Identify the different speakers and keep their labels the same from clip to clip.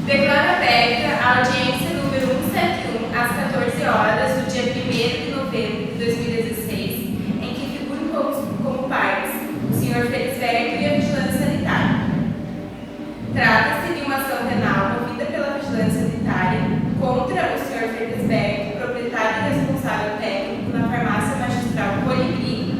Speaker 1: Declaro aberta a audiência número 171, às 14 horas, do dia 1º de novembro de 2016, em que figuram como partes o Sr. Felisberto e a Vigilância Sanitária. Trata-se de uma ação penal movida pela Vigilância Sanitária contra o Sr. Felisberto, proprietário e responsável técnico na farmácia magistral Colibri,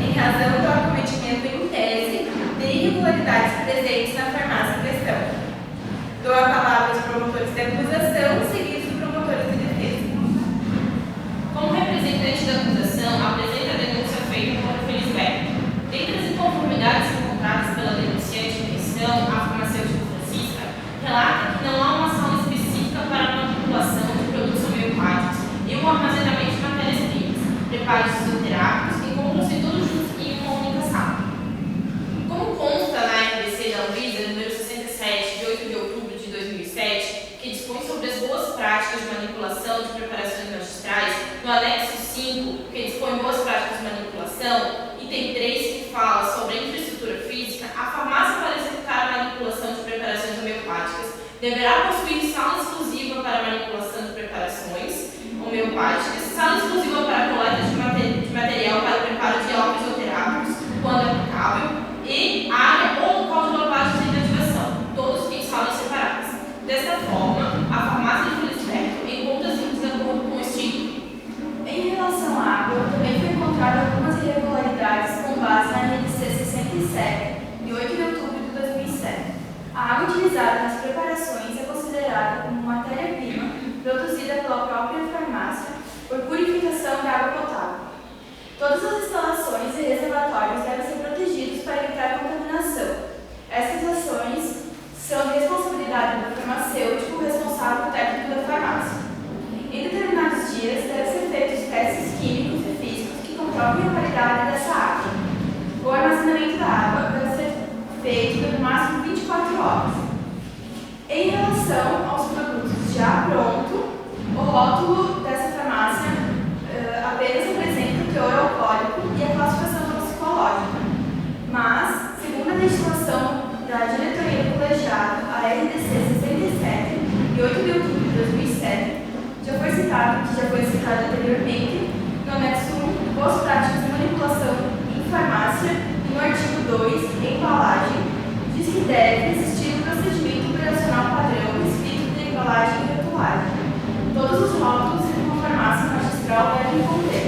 Speaker 1: em razão do acometimento em tese de irregularidades presentes na farmácia em questão. Dou a palavra aos promotores de acusação, seguidos dos promotores de defesa.
Speaker 2: Como representante da acusação, apresenta a denúncia feita contra Felisberto. Dentre as inconformidades encontradas pela denunciante em questão, a farmacêutica Francisca relata que não há uma sala específica para a manipulação de produtos homeopáticos e o armazenamento de matérias-primas, preparos fisioterápicos, encontram-se todos juntos em uma única sala. Como consta na RDC da Anvisa, número 67, de 8 de outubro de 2007, que dispõe sobre as boas práticas de manipulação de preparações magistrais, no anexo 5, que dispõe boas práticas de manipulação, item 3, que fala sobre a infraestrutura física, a farmácia para executar a manipulação de preparações homeopáticas deverá possuir sala exclusiva para a manipulação de preparações homeopáticas, sala exclusiva para a coleta de material para o preparo de álcool isoterápicos, quando aplicável, e área ou local de lavagem e ativação, todos em salas separadas. Desta forma, a farmácia de Felisberto encontra-se em desacordo com este item.
Speaker 3: Em relação à água, também foi encontrado algumas irregularidades com base na RDC 67, de 8 de outubro de 2007. A água utilizada nas preparações é considerada como matéria-prima produzida pela própria farmácia por purificação de água potável. Todas as instalações e reservatórios devem ser protegidos para evitar contaminação. Essas ações são de responsabilidade do farmacêutico responsável técnico da farmácia. Em determinados dias, devem ser feitos testes químicos e físicos que comprovem a qualidade dessa água. O armazenamento da água deve ser feito no máximo 24 horas. Em relação aos produtos já prontos, o rótulo dessa farmácia apenas apresenta o teor alcoólico e a classificação toxicológica. Mas, segundo a legislação da diretoria do colegiado, a RDC 67, de 8 de outubro de 2007, já foi citado anteriormente, no anexo 1, boas práticas de manipulação em farmácia, e no artigo 2, embalagem, diz que deve existir um procedimento operacional padrão escrito de embalagem e rotulagem. Todos os rótulos de uma farmácia magistral devem conter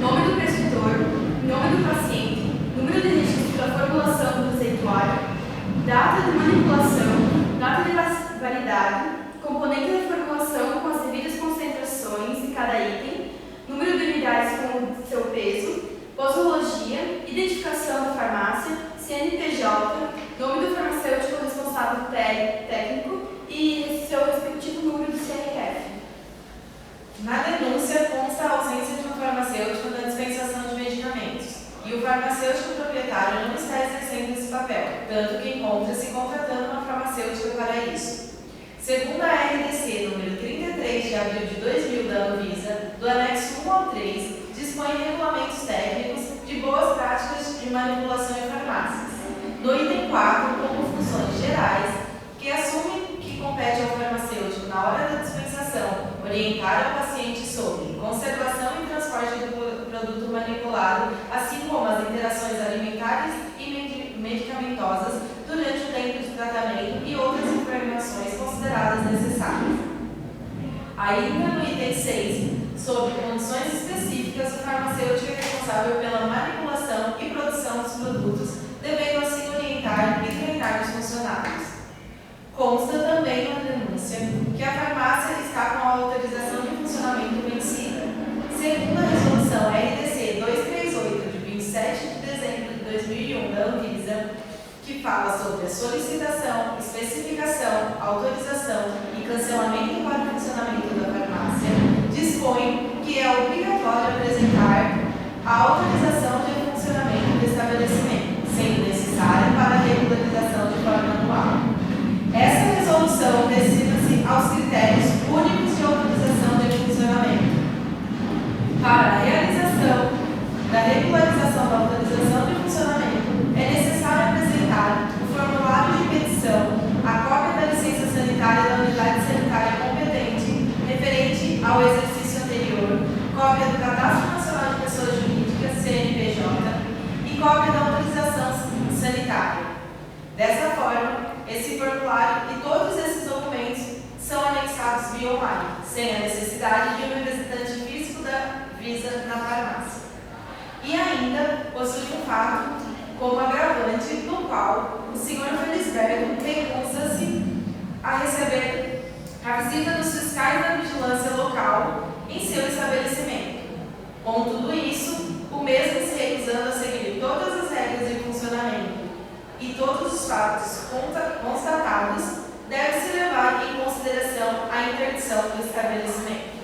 Speaker 3: nome do prescritor, nome do paciente, número de registro da formulação do receituário, data de manipulação, data de validade, componente da formulação com as devidas concentrações de cada item, número de unidades com o seu peso, posologia, identificação da farmácia, CNPJ, nome do farmacêutico responsável técnico e seu respectivo número do CRF.
Speaker 4: Na denúncia consta a ausência de um farmacêutico na dispensação de medicamentos e o farmacêutico proprietário não está exercendo esse papel, tanto que encontra-se contratando uma farmacêutica para isso. Segundo a RDC número 33 de abril de 2000 da Anvisa, do anexo 1 ao 3, dispõe regulamentos técnicos de boas práticas de manipulação em farmácias. No item 4, como funções gerais, que assume que compete ao farmacêutico na hora da dispensação orientar ao paciente sobre conservação e transporte do produto manipulado, assim como as interações alimentares e medicamentosas durante o tempo de tratamento e outras informações consideradas necessárias. Ainda no item 6, sobre condições específicas, o farmacêutico é responsável pela manipulação e produção dos produtos, devendo assim orientar e treinar os funcionários. Consta também na denúncia que a farmácia está com a autorização de funcionamento vencida. Segundo a resolução RDC 238, de 27 de dezembro de 2001 da Anvisa, que fala sobre a solicitação, especificação, autorização e cancelamento para o funcionamento da farmácia, dispõe que é obrigatório apresentar a autorização de funcionamento do estabelecimento, sendo necessária para a regularização de forma anual. Essa resolução destina-se aos critérios únicos de autorização de funcionamento. Para a realização da regularização da autorização de funcionamento, é necessário apresentar o formulário de petição, a cópia da licença necessidade de um representante físico da Visa na farmácia. E ainda possui um fato como agravante no qual o senhor Felisberto recusa-se a receber a visita dos fiscais da vigilância local em seu estabelecimento. Com tudo isso, o mesmo se recusando a seguir todas as regras de funcionamento e todos os fatos constatados, deve-se levar em consideração a interdição do estabelecimento.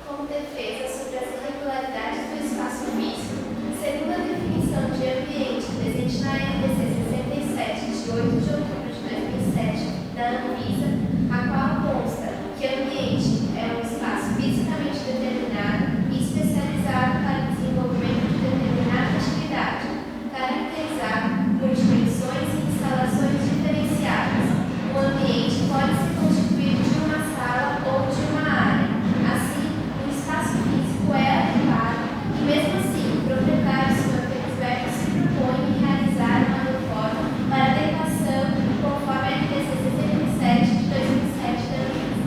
Speaker 5: Como defesa sobre as irregularidades do espaço físico, segundo a definição de ambiente presente na RDC 67, de 8 de outubro de 2007, da Anvisa, a qual consta que ambiente é um espaço fisicamente determinado e especializado para o desenvolvimento de determinada atividade, caracterizado por dimensões e instalações diferenciadas. O ambiente pode ser constituído de uma sala ou de uma área. Assim, o espaço físico é adequado e, mesmo assim, o proprietário, Sr. Felisberto, se propõe em realizar uma reforma para adequação conforme a RDC 67 de 2007 da Anvisa.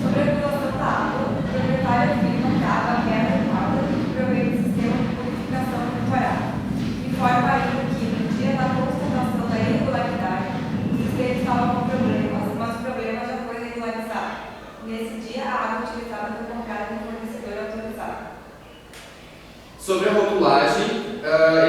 Speaker 6: Sobre a regulação da água, o proprietário afirma que a água é adequada e que provém do sistema de purificação temporária. Informa ainda que, no dia da constatação da irregularidade, o sistema estava com problemas, mas o problema já foi regularizado. Nesse dia, a água utilizada foi comprada em fornecedor autorizado.
Speaker 7: Sobre a rotulagem,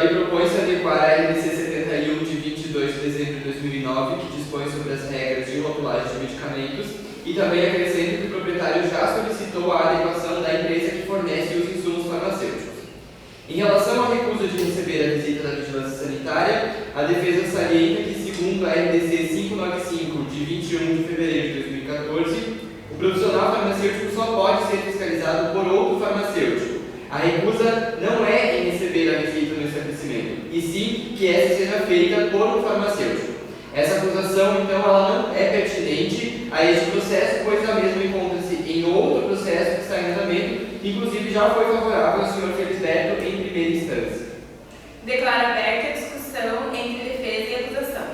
Speaker 7: ele propõe se adequar à RDC 71 de 22 de dezembro de 2009, que dispõe sobre as regras de rotulagem de medicamentos, e também acrescenta que o proprietário já solicitou a adequação da empresa que fornece os insumos farmacêuticos. Em relação à recusa de receber a visita da vigilância sanitária, a defesa salienta que, segundo a RDC 595 de 21 de fevereiro de 2014, o profissional farmacêutico só pode ser fiscalizado por outro farmacêutico. A recusa não é em receber a visita no estabelecimento, e sim que essa seja feita por um farmacêutico. Essa acusação, então, ela não é pertinente a este processo, pois a mesma encontra-se em outro processo que está em andamento, que inclusive já foi favorável ao Sr. Felisberto em primeira instância.
Speaker 1: Declaro aberta a discussão entre defesa e acusação.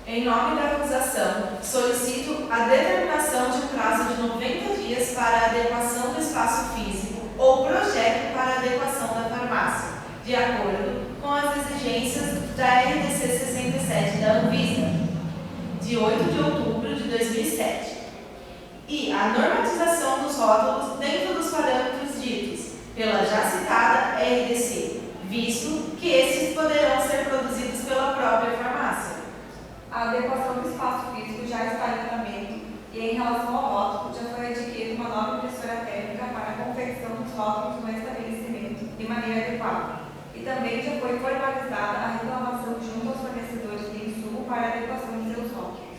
Speaker 4: Em nome da acusação, solicito a determinação de um prazo de 90 dias para a adequação do espaço físico ou projeto para a adequação da farmácia, de acordo com as exigências da RDC 67 da Anvisa, de 8 de outubro de 2007, e a normatização dos rótulos dentro dos parâmetros ditos pela já citada RDC, visto que estes poderão ser produzidos pela própria farmácia.
Speaker 6: A adequação do espaço físico já está em andamento e, em relação ao rótulo, já foi adquirida uma nova impressora térmica para a confecção dos rótulos no estabelecimento de maneira adequada. E também já foi formalizada a reclamação junto aos fornecedores de insumo para a adequação de seus rótulos.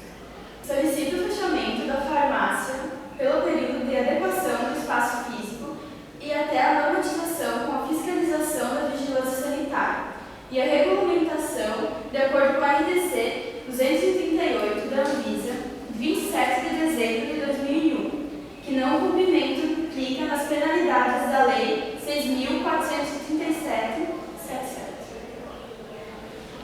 Speaker 3: Solicito o fechamento da farmácia pelo período de adequação do espaço físico e até a normatização com a fiscalização da vigilância sanitária e a regulamentação de acordo com a RDC 238 da Anvisa, 27 de dezembro de 2001, que não cumprimento implica nas penalidades da Lei 6.437.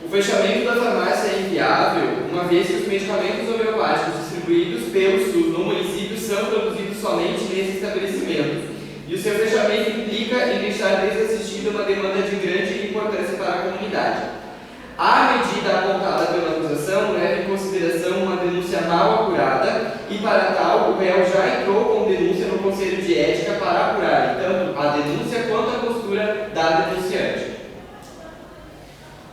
Speaker 7: O fechamento da farmácia é inviável, uma vez que os medicamentos homeopáticos distribuídos pelo SUS no município são produzidos somente nesse estabelecimento, e o seu fechamento implica em deixar desassistida uma demanda de grande importância para a comunidade. A medida apontada pela acusação leva em consideração uma denúncia mal apurada e, para tal, o réu já entrou com denúncia no Conselho de Ética para apurar tanto a denúncia quanto a postura da denunciante.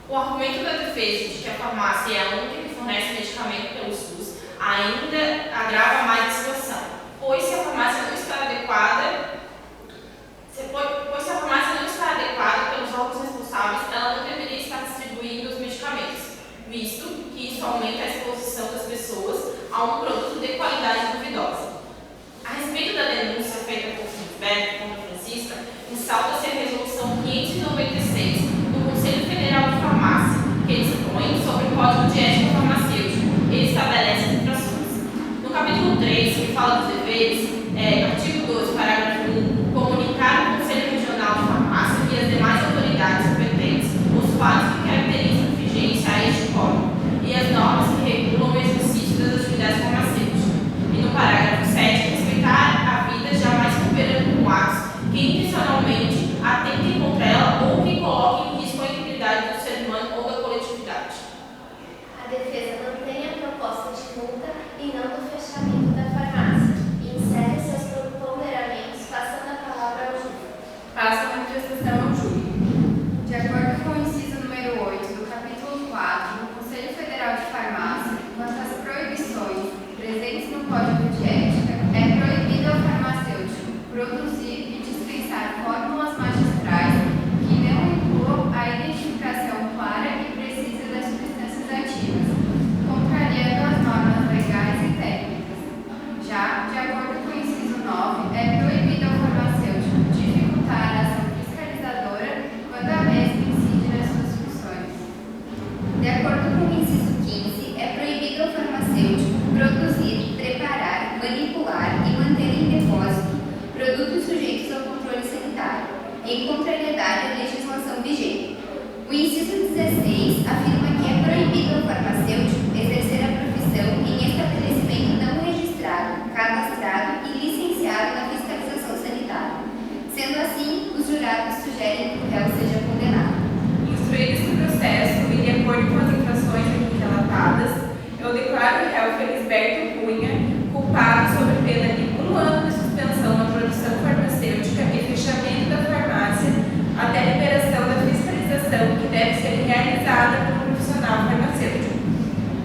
Speaker 2: O argumento da defesa de que a farmácia é a única que fornece medicamento pelo SUS ainda agrava mais a situação, pois se a farmácia não está adequada pelos órgãos responsáveis, ela não deveria estar distribuindo os medicamentos, visto que isso aumenta a exposição das pessoas a um produto de qualidade duvidosa. A respeito da denúncia feita por Felisberto contra Francisca, ressalta-se a Resolução 596 do Conselho Federal de Farmácia, que dispõe sobre o Código de Ética Farmacêutico. Ele estabelece as infrações. No capítulo 3, que fala dos deveres, artigo 12, parágrafo 1, comunicar ao Conselho Regional de Farmácia e as demais autoridades competentes os fatos que caracterizam vigência a este código e as normas que regulam o exercício das atividades farmacêuticas.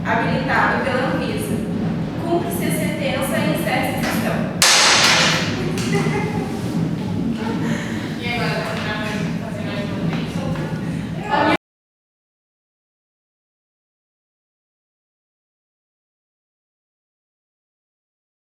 Speaker 1: habilitado pela